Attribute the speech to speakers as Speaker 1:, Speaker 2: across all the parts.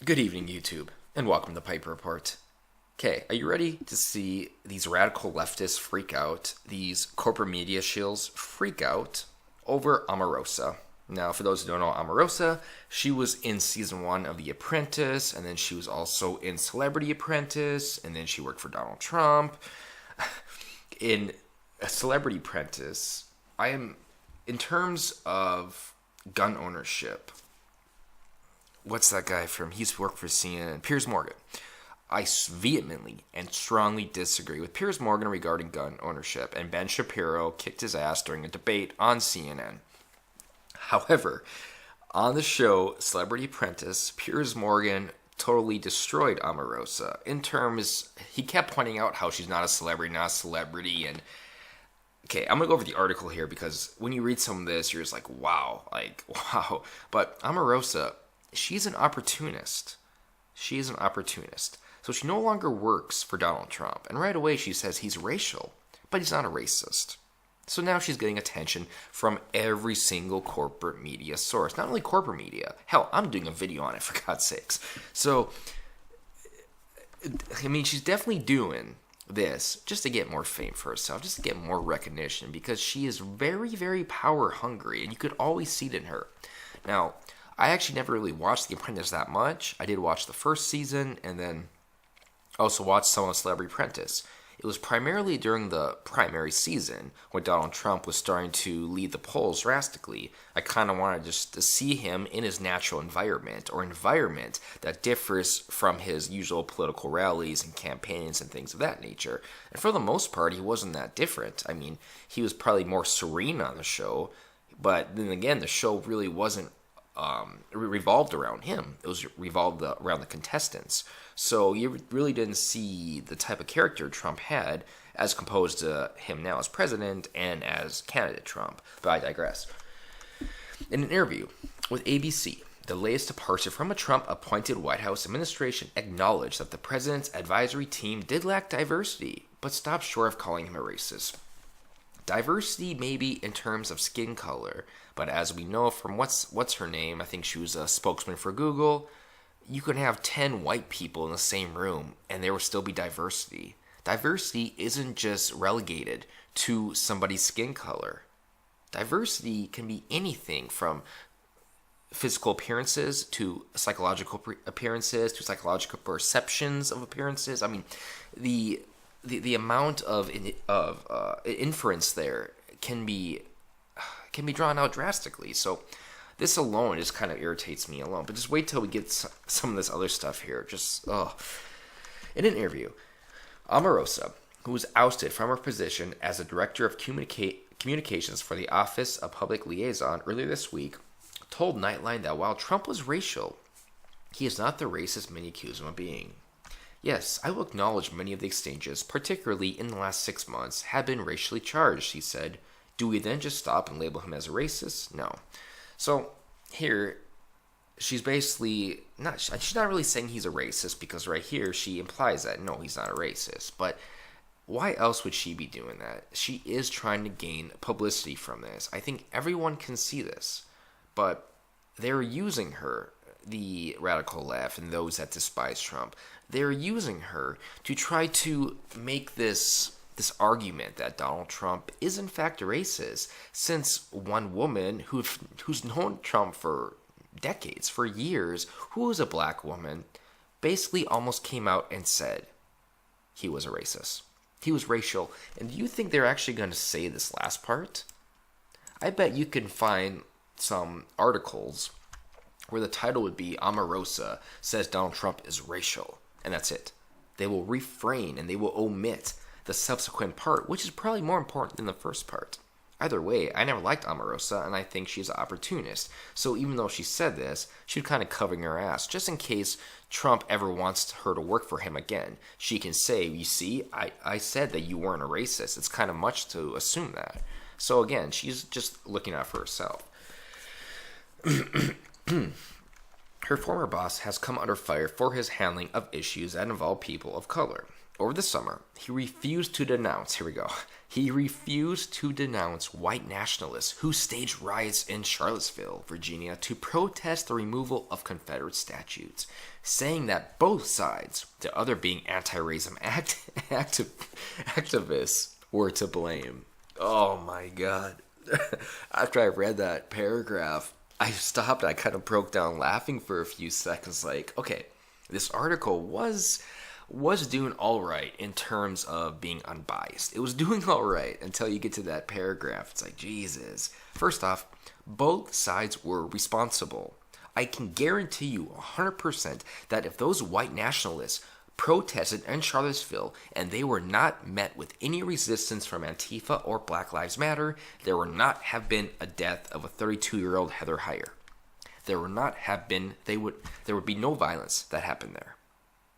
Speaker 1: Good evening, YouTube, and welcome to Piper Report. Okay, are you ready to see these radical leftists freak out, these corporate media shills freak out over Omarosa? Now, for those who don't know Omarosa, she was in season 1 of The Apprentice, and then she was also in Celebrity Apprentice, and then she worked for Donald Trump. In a Celebrity Apprentice, in terms of gun ownership, what's that guy from? He's worked for CNN. Piers Morgan. I vehemently and strongly disagree with Piers Morgan regarding gun ownership, and Ben Shapiro kicked his ass during a debate on CNN. However, on the show Celebrity Apprentice, Piers Morgan totally destroyed Omarosa. In terms, he kept pointing out how she's not a celebrity, and okay, I'm going to go over the article here because when you read some of this, you're just like, wow. But Omarosa, she's an opportunist. She is an opportunist. So she no longer works for Donald Trump. And right away she says he's racial, but he's not a racist. So now she's getting attention from every single corporate media source. Not only corporate media. Hell, I'm doing a video on it, for God's sakes. So, I mean, she's definitely doing this just to get more fame for herself, just to get more recognition, because she is very, very power hungry, and you could always see it in her. Now, I actually never really watched The Apprentice that much. I did watch the first season, and then also watched some of Celebrity Apprentice. It was primarily during the primary season when Donald Trump was starting to lead the polls drastically. I kind of wanted just to see him in his natural environment, or environment that differs from his usual political rallies and campaigns and things of that nature. And for the most part, he wasn't that different. I mean, he was probably more serene on the show, but then again, the show really wasn't revolved around him. It was revolved around the contestants. So you really didn't see the type of character Trump had as composed to him now as president and as candidate Trump. But I digress. In an interview with ABC, the latest departure from a Trump-appointed White House administration acknowledged that the president's advisory team did lack diversity, but stopped short of calling him a racist. Diversity maybe in terms of skin color, but as we know from what's her name, I think she was a spokesman for Google, you could have 10 white people in the same room and there will still be diversity. Diversity isn't just relegated to somebody's skin color. Diversity can be anything from physical appearances to psychological appearances to psychological perceptions of appearances. I mean, the amount of inference there can be drawn out drastically. So this alone just kind of irritates me alone. But just wait till we get some of this other stuff here. In an interview, Omarosa, who was ousted from her position as the director of communications for the Office of Public Liaison earlier this week, told Nightline that while Trump was racial, he is not the racist many accuse him of being. Yes, I will acknowledge many of the exchanges, particularly in the last 6 months, have been racially charged, he said. Do we then just stop and label him as a racist? No. So, here, she's basically she's not really saying he's a racist, because right here she implies that, no, he's not a racist. But why else would she be doing that? She is trying to gain publicity from this. I think everyone can see this. But they're using her, the radical left and those that despise Trump, they're using her to try to make this argument that Donald Trump is in fact a racist, since one woman who's known Trump for decades, for years, who was a black woman, basically almost came out and said he was a racist. He was racial. And do you think they're actually going to say this last part? I bet you can find some articles where the title would be Omarosa says Donald Trump is racial, and that's it. They will refrain and they will omit the subsequent part, which is probably more important than the first part. Either way, I never liked Omarosa, and I think she's an opportunist. So even though she said this, she's kind of covering her ass, just in case Trump ever wants her to work for him again. She can say, you see, I said that you weren't a racist. It's kind of much to assume that. So again, she's just looking out for herself. Her former boss has come under fire for his handling of issues that involve people of color. over the summer, he refused to denounce, here we go, he refused to denounce white nationalists who staged riots in Charlottesville, Virginia, to protest the removal of Confederate statues, saying that both sides, the other being anti-racism activists, were to blame. Oh my God. After I read that paragraph, I stopped and I kind of broke down laughing for a few seconds, like, okay, this article was doing all right in terms of being unbiased. It was doing all right until you get to that paragraph. It's like, Jesus. First off, both sides were responsible. I can guarantee you 100% that if those white nationalists protested in Charlottesville and they were not met with any resistance from Antifa or Black Lives Matter, there would not have been a death of a 32-year-old Heather Heyer. There would be no violence that happened there.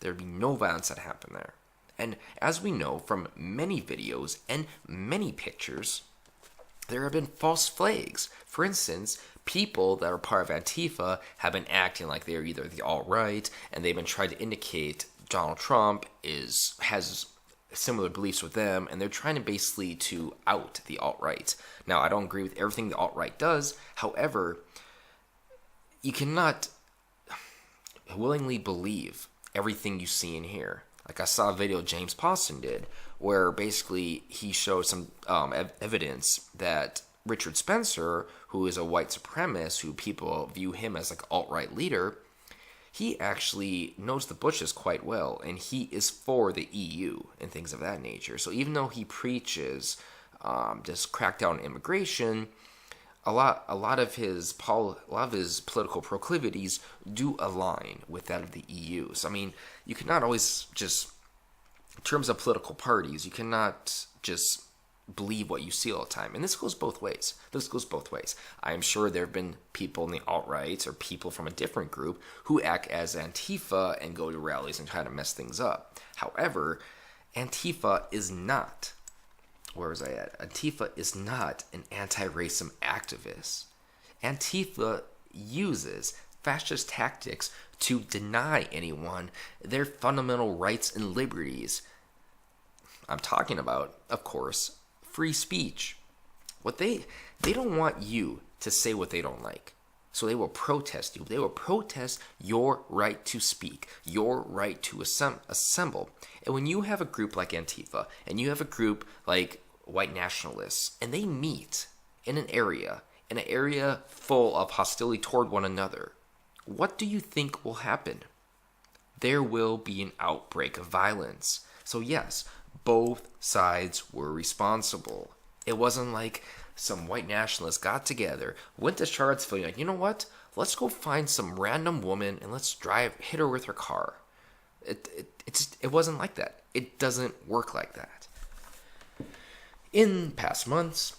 Speaker 1: There would be no violence that happened there. And as we know from many videos and many pictures, there have been false flags. For instance, people that are part of Antifa have been acting like they're either the alt-right, and they've been trying to indicate Donald Trump has similar beliefs with them, and they're trying to basically to out the alt-right. Now, I don't agree with everything the alt-right does. However, you cannot willingly believe everything you see and hear. Like, I saw a video James Poston did where basically he showed some evidence that Richard Spencer, who is a white supremacist, who people view him as like alt-right leader, he actually knows the Bushes quite well, and he is for the EU and things of that nature. So even though he preaches just crackdown on immigration, a lot of his political proclivities do align with that of the EU. So I mean, you cannot always just, in terms of political parties, you cannot just believe what you see all the time. And this goes both ways. I am sure there have been people in the alt-right or people from a different group who act as Antifa and go to rallies and try to mess things up. However, Antifa is not Antifa is not an anti-racism activist. Antifa uses fascist tactics to deny anyone their fundamental rights and liberties. I'm talking about, of course, free speech. What they don't want you to say what they don't like. So they will protest you. They will protest your right to speak, your right to assemble. And when you have a group like Antifa, and you have a group like white nationalists, and they meet in an area full of hostility toward one another, what do you think will happen? There will be an outbreak of violence. So yes, both sides were responsible. It wasn't like some white nationalists got together, went to Charlottesville, like, you know what? Let's go find some random woman and let's hit her with her car. It wasn't like that. It doesn't work like that. In past months,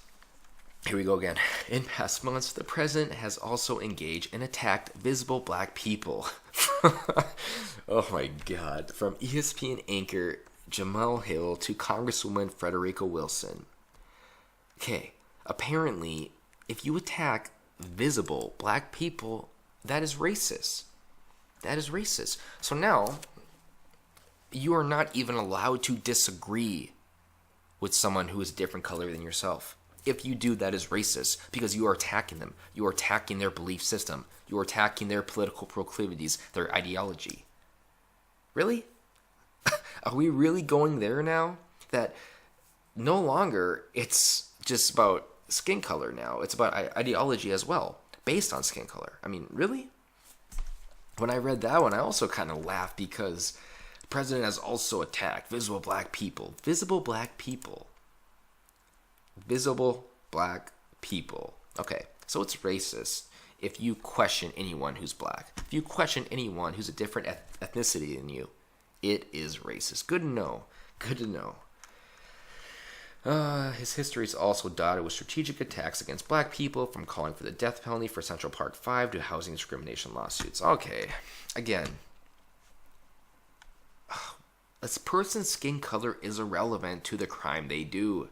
Speaker 1: here we go again. In past months, the president has also engaged and attacked visible black people. Oh my God. From ESPN anchor Jamel Hill to Congresswoman Frederica Wilson. Okay, apparently, if you attack visible black people, that is racist. That is racist. So now, you are not even allowed to disagree with someone who is a different color than yourself. If you do, that is racist because you are attacking them. You are attacking their belief system. You are attacking their political proclivities, their ideology. Really? Are we really going there now? That no longer it's just about skin color now. It's about ideology as well, based on skin color. I mean, really? When I read that one, I also kind of laughed because the president has also attacked visible black people. Visible black people. Visible black people. Okay, so it's racist if you question anyone who's black. If you question anyone who's a different ethnicity than you, it is racist. Good to know. Good to know. His history is also dotted with strategic attacks against black people, from calling for the death penalty for Central Park 5 to housing discrimination lawsuits. Okay, again, a person's skin color is irrelevant to the crime they do.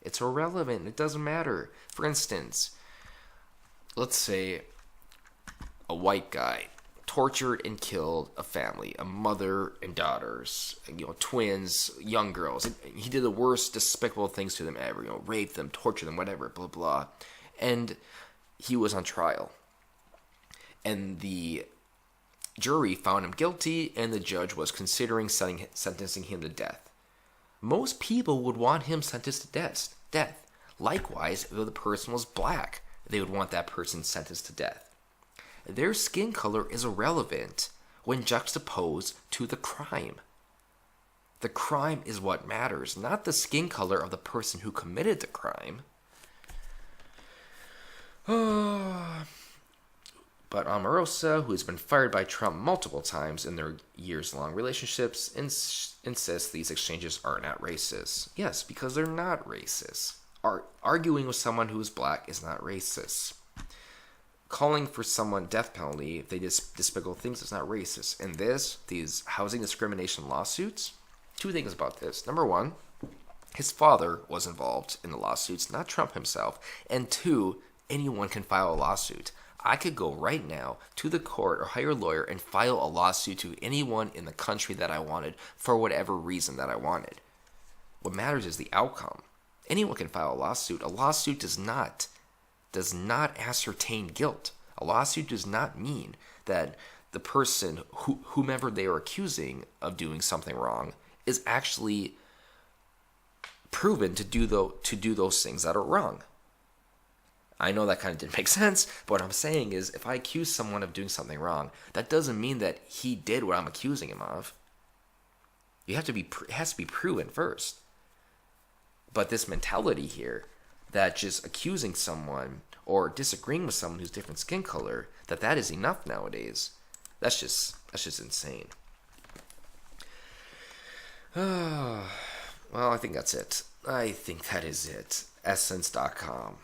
Speaker 1: It's irrelevant. It doesn't matter. For instance, let's say a white guy tortured and killed a family, a mother and daughters, twins, young girls. He did the worst despicable things to them ever, raped them, tortured them, whatever, blah, blah. And he was on trial. And the jury found him guilty, and the judge was considering sentencing him to death. Most people would want him sentenced to death. Likewise, if the person was black, they would want that person sentenced to death. Their skin color is irrelevant when juxtaposed to the crime. The crime is what matters, not the skin color of the person who committed the crime. But Omarosa, who has been fired by Trump multiple times in their years-long relationships, insists these exchanges are not racist. Yes, because they're not racist. Arguing with someone who is black is not racist. Calling for someone death penalty if they do despicable things is not racist. And these housing discrimination lawsuits, two things about this. Number one, his father was involved in the lawsuits, not Trump himself. And two, anyone can file a lawsuit. I could go right now to the court or hire a lawyer and file a lawsuit to anyone in the country that I wanted for whatever reason that I wanted. What matters is the outcome. Anyone can file a lawsuit. A lawsuit does not ascertain guilt. A lawsuit does not mean that the person, whomever they are accusing of doing something wrong, is actually proven to do those things that are wrong. I know that kind of didn't make sense, but what I'm saying is if I accuse someone of doing something wrong, that doesn't mean that he did what I'm accusing him of. It has to be proven first. But this mentality here, that just accusing someone or disagreeing with someone who's different skin color, that is enough nowadays. That's just insane. Well, I think that's it. I think that is it. Essence.com.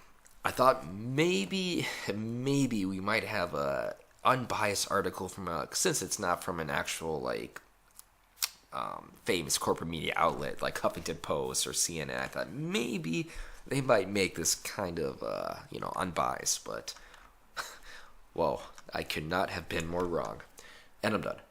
Speaker 1: I thought maybe we might have a unbiased article since it's not from an actual famous corporate media outlet like Huffington Post or CNN. I thought maybe they might make this kind of unbiased, but well, I could not have been more wrong. And I'm done.